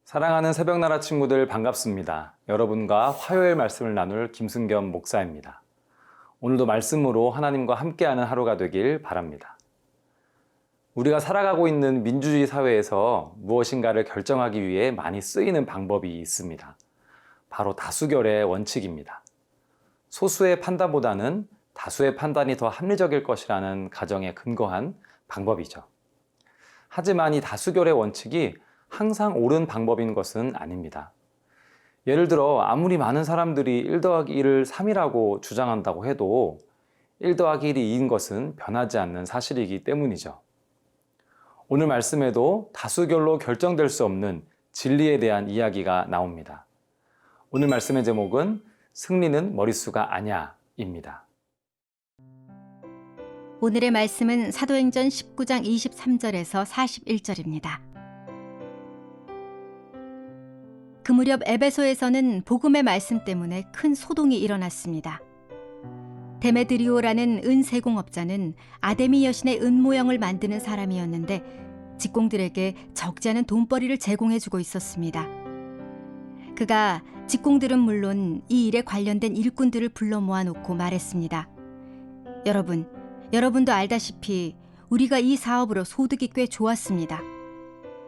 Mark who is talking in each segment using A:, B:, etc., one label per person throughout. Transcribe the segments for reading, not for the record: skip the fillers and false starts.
A: 사랑하는 새벽나라 친구들 반갑습니다. 여러분과 화요일 말씀을 나눌 김승겸 목사입니다. 오늘도 말씀으로 하나님과 함께하는 하루가 되길 바랍니다. 우리가 살아가고 있는 민주주의 사회에서 무엇인가를 결정하기 위해 많이 쓰이는 방법이 있습니다. 바로 다수결의 원칙입니다. 소수의 판단보다는 다수의 판단이 더 합리적일 것이라는 가정에 근거한 방법이죠. 하지만 이 다수결의 원칙이 항상 옳은 방법인 것은 아닙니다. 예를 들어 아무리 많은 사람들이 1 더하기 1을 3이라고 주장한다고 해도 1 더하기 1이 2인 것은 변하지 않는 사실이기 때문이죠. 오늘 말씀에도 다수결로 결정될 수 없는 진리에 대한 이야기가 나옵니다. 오늘 말씀의 제목은 승리는 머릿수가 아냐입니다.
B: 오늘의 말씀은 사도행전 19장 23절에서 41절입니다. 그 무렵 에베소에서는 복음의 말씀 때문에 큰 소동이 일어났습니다. 데메드리오라는 은세공업자는 아데미 여신의 은 모형을 만드는 사람이었는데 직공들에게 적지 않은 돈벌이를 제공해주고 있었습니다. 그가 직공들은 물론 이 일에 관련된 일꾼들을 불러 모아놓고 말했습니다. 여러분도 알다시피 우리가 이 사업으로 소득이 꽤 좋았습니다.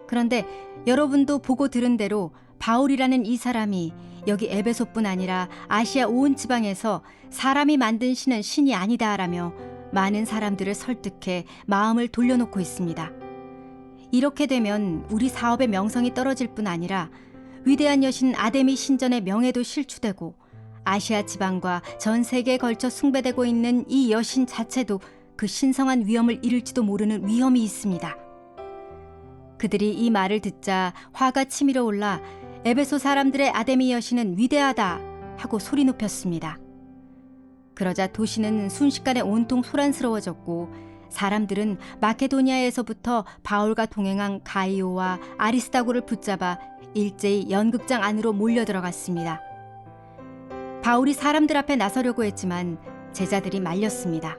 B: 그런데 여러분도 보고 들은 대로 바울이라는 이 사람이 여기 에베소뿐 아니라 아시아 온 지방에서 사람이 만든 신은 신이 아니다라며 많은 사람들을 설득해 마음을 돌려놓고 있습니다. 이렇게 되면 우리 사업의 명성이 떨어질 뿐 아니라 위대한 여신 아데미 신전의 명예도 실추되고 아시아 지방과 전 세계에 걸쳐 숭배되고 있는 이 여신 자체도 그 신성한 위엄을 잃을지도 모르는 위험이 있습니다. 그들이 이 말을 듣자 화가 치밀어 올라 에베소 사람들의 아데미 여신은 위대하다 하고 소리 높였습니다. 그러자 도시는 순식간에 온통 소란스러워졌고 사람들은 마케도니아에서부터 바울과 동행한 가이오와 아리스다고를 붙잡아 일제히 연극장 안으로 몰려 들어갔습니다. 바울이 사람들 앞에 나서려고 했지만 제자들이 말렸습니다.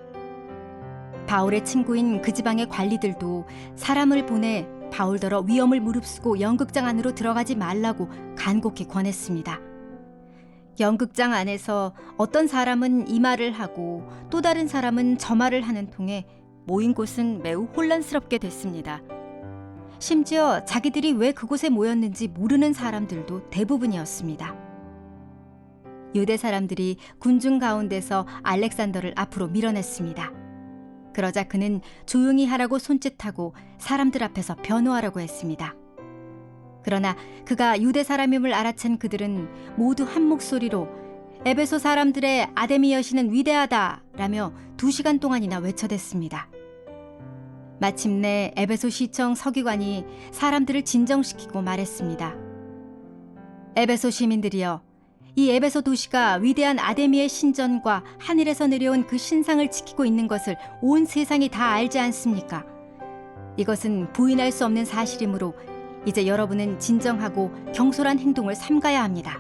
B: 바울의 친구인 그 지방의 관리들도 사람을 보내 바울더러 위엄을 무릅쓰고 연극장 안으로 들어가지 말라고 간곡히 권했습니다. 연극장 안에서 어떤 사람은 이 말을 하고 또 다른 사람은 저 말을 하는 통에 모인 곳은 매우 혼란스럽게 됐습니다. 심지어 자기들이 왜 그곳에 모였는지 모르는 사람들도 대부분이었습니다. 유대 사람들이 군중 가운데서 알렉산더를 앞으로 밀어냈습니다. 그러자 그는 조용히 하라고 손짓하고 사람들 앞에서 변호하라고 했습니다. 그러나 그가 유대 사람임을 알아챈 그들은 모두 한 목소리로 에베소 사람들의 아데미 여신은 위대하다라며 2시간 동안이나 외쳐댔습니다. 마침내 에베소 시청 서기관이 사람들을 진정시키고 말했습니다. 에베소 시민들이여, 이 에베소 도시가 위대한 아데미의 신전과 하늘에서 내려온 그 신상을 지키고 있는 것을 온 세상이 다 알지 않습니까? 이것은 부인할 수 없는 사실이므로 이제 여러분은 진정하고 경솔한 행동을 삼가야 합니다.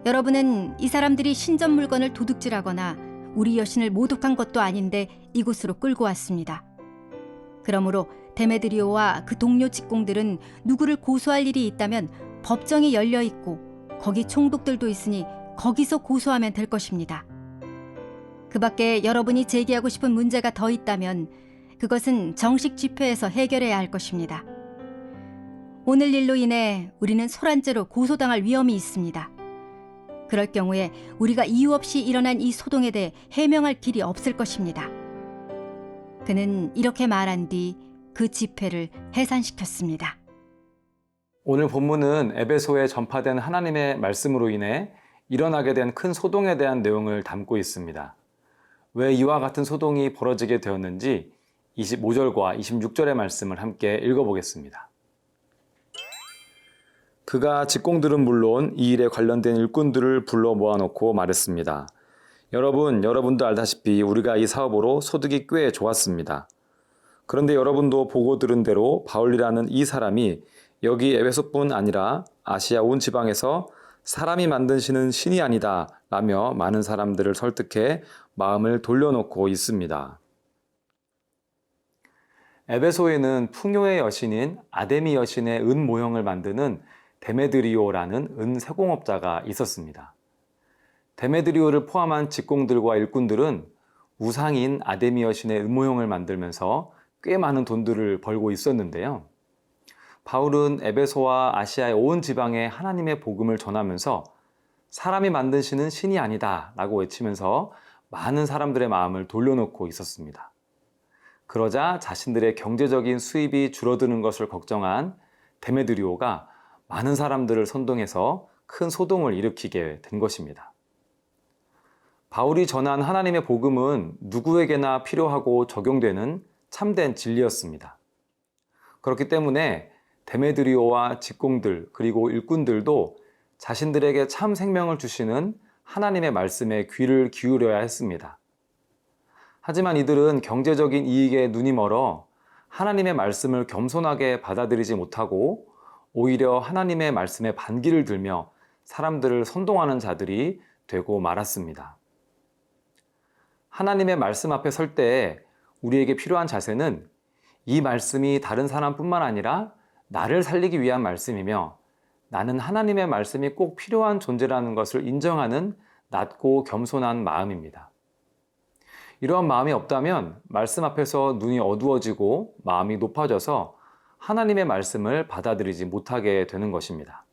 B: 여러분은 이 사람들이 신전 물건을 도둑질하거나 우리 여신을 모독한 것도 아닌데 이곳으로 끌고 왔습니다. 그러므로 데메드리오와 그 동료 직공들은 누구를 고소할 일이 있다면 법정이 열려 있고 거기 총독들도 있으니 거기서 고소하면 될 것입니다. 그 밖에 여러분이 제기하고 싶은 문제가 더 있다면 그것은 정식 집회에서 해결해야 할 것입니다. 오늘 일로 인해 우리는 소란죄로 고소당할 위험이 있습니다. 그럴 경우에 우리가 이유 없이 일어난 이 소동에 대해 해명할 길이 없을 것입니다. 그는 이렇게 말한 뒤 그 집회를 해산시켰습니다.
A: 오늘 본문은 에베소에 전파된 하나님의 말씀으로 인해 일어나게 된 큰 소동에 대한 내용을 담고 있습니다. 왜 이와 같은 소동이 벌어지게 되었는지 25절과 26절의 말씀을 함께 읽어보겠습니다. 그가 직공들은 물론 이 일에 관련된 일꾼들을 불러 모아놓고 말했습니다. 여러분도 알다시피 우리가 이 사업으로 소득이 꽤 좋았습니다. 그런데 여러분도 보고 들은 대로 바울이라는 이 사람이 여기 에베소뿐 아니라 아시아 온 지방에서 사람이 만든 신은 신이 아니다 라며 많은 사람들을 설득해 마음을 돌려놓고 있습니다. 에베소에는 풍요의 여신인 아데미 여신의 은 모형을 만드는 데메드리오라는 은 세공업자가 있었습니다. 데메드리오를 포함한 직공들과 일꾼들은 우상인 아데미 여신의 은 모형을 만들면서 꽤 많은 돈들을 벌고 있었는데요. 바울은 에베소와 아시아의 온 지방에 하나님의 복음을 전하면서 사람이 만든 신은 신이 아니다 라고 외치면서 많은 사람들의 마음을 돌려놓고 있었습니다. 그러자 자신들의 경제적인 수입이 줄어드는 것을 걱정한 데메드리오가 많은 사람들을 선동해서 큰 소동을 일으키게 된 것입니다. 바울이 전한 하나님의 복음은 누구에게나 필요하고 적용되는 참된 진리였습니다. 그렇기 때문에 데메드리오와 직공들 그리고 일꾼들도 자신들에게 참 생명을 주시는 하나님의 말씀에 귀를 기울여야 했습니다. 하지만 이들은 경제적인 이익에 눈이 멀어 하나님의 말씀을 겸손하게 받아들이지 못하고 오히려 하나님의 말씀에 반기를 들며 사람들을 선동하는 자들이 되고 말았습니다. 하나님의 말씀 앞에 설 때 우리에게 필요한 자세는 이 말씀이 다른 사람뿐만 아니라 나를 살리기 위한 말씀이며 나는 하나님의 말씀이 꼭 필요한 존재라는 것을 인정하는 낮고 겸손한 마음입니다. 이러한 마음이 없다면 말씀 앞에서 눈이 어두워지고 마음이 높아져서 하나님의 말씀을 받아들이지 못하게 되는 것입니다.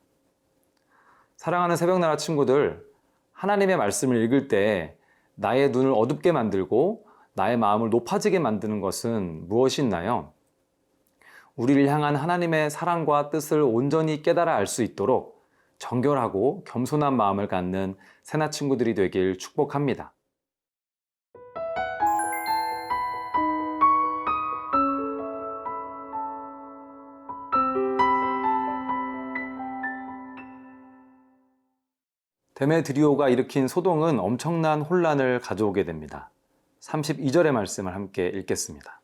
A: 사랑하는 새벽나라 친구들, 하나님의 말씀을 읽을 때 나의 눈을 어둡게 만들고 나의 마음을 높아지게 만드는 것은 무엇이 있나요? 우리를 향한 하나님의 사랑과 뜻을 온전히 깨달아 알 수 있도록 정결하고 겸손한 마음을 갖는 새나 친구들이 되길 축복합니다. 데메드리오가 일으킨 소동은 엄청난 혼란을 가져오게 됩니다. 32절의 말씀을 함께 읽겠습니다.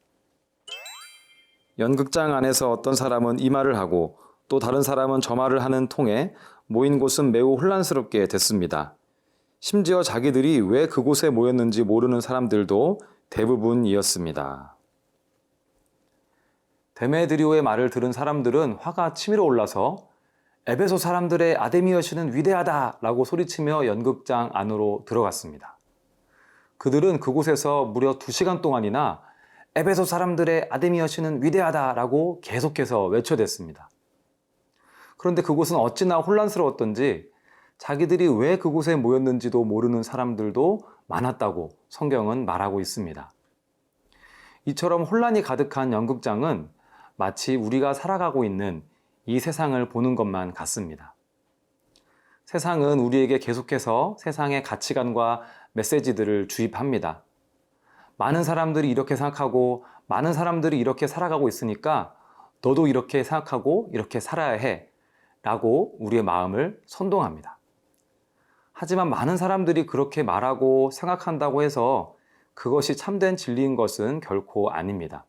A: 연극장 안에서 어떤 사람은 이 말을 하고 또 다른 사람은 저 말을 하는 통에 모인 곳은 매우 혼란스럽게 됐습니다. 심지어 자기들이 왜 그곳에 모였는지 모르는 사람들도 대부분이었습니다. 데메드리오의 말을 들은 사람들은 화가 치밀어 올라서 에베소 사람들의 아데미 여신은 위대하다 라고 소리치며 연극장 안으로 들어갔습니다. 그들은 그곳에서 무려 2시간 동안이나 에베소 사람들의 아데미 여신은 위대하다 라고 계속해서 외쳐댔습니다. 그런데 그곳은 어찌나 혼란스러웠던지 자기들이 왜 그곳에 모였는지도 모르는 사람들도 많았다고 성경은 말하고 있습니다. 이처럼 혼란이 가득한 연극장은 마치 우리가 살아가고 있는 이 세상을 보는 것만 같습니다. 세상은 우리에게 계속해서 세상의 가치관과 메시지들을 주입합니다. 많은 사람들이 이렇게 생각하고 많은 사람들이 이렇게 살아가고 있으니까 너도 이렇게 생각하고 이렇게 살아야 해 라고 우리의 마음을 선동합니다. 하지만 많은 사람들이 그렇게 말하고 생각한다고 해서 그것이 참된 진리인 것은 결코 아닙니다.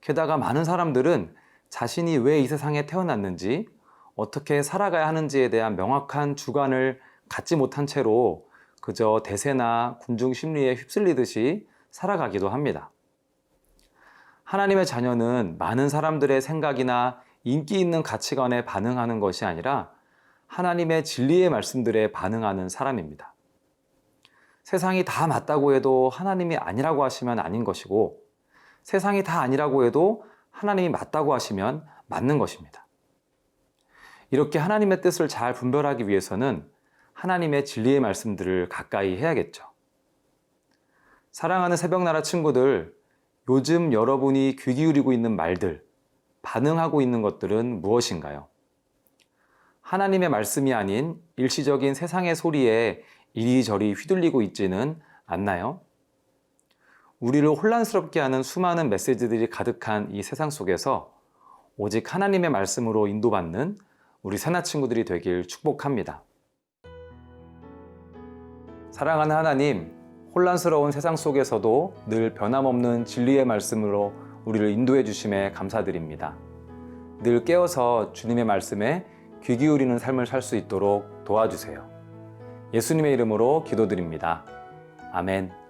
A: 게다가 많은 사람들은 자신이 왜 이 세상에 태어났는지, 어떻게 살아가야 하는지에 대한 명확한 주관을 갖지 못한 채로 그저 대세나 군중 심리에 휩쓸리듯이 살아가기도 합니다. 하나님의 자녀는 많은 사람들의 생각이나 인기 있는 가치관에 반응하는 것이 아니라 하나님의 진리의 말씀들에 반응하는 사람입니다. 세상이 다 맞다고 해도 하나님이 아니라고 하시면 아닌 것이고, 세상이 다 아니라고 해도 하나님이 맞다고 하시면 맞는 것입니다. 이렇게 하나님의 뜻을 잘 분별하기 위해서는 하나님의 진리의 말씀들을 가까이 해야겠죠. 사랑하는 새벽나라 친구들, 요즘 여러분이 귀 기울이고 있는 말들, 반응하고 있는 것들은 무엇인가요? 하나님의 말씀이 아닌 일시적인 세상의 소리에 이리저리 휘둘리고 있지는 않나요? 우리를 혼란스럽게 하는 수많은 메시지들이 가득한 이 세상 속에서 오직 하나님의 말씀으로 인도받는 우리 새나 친구들이 되길 축복합니다. 사랑하는 하나님, 혼란스러운 세상 속에서도 늘 변함없는 진리의 말씀으로 우리를 인도해 주심에 감사드립니다. 늘 깨어서 주님의 말씀에 귀 기울이는 삶을 살 수 있도록 도와주세요. 예수님의 이름으로 기도드립니다. 아멘.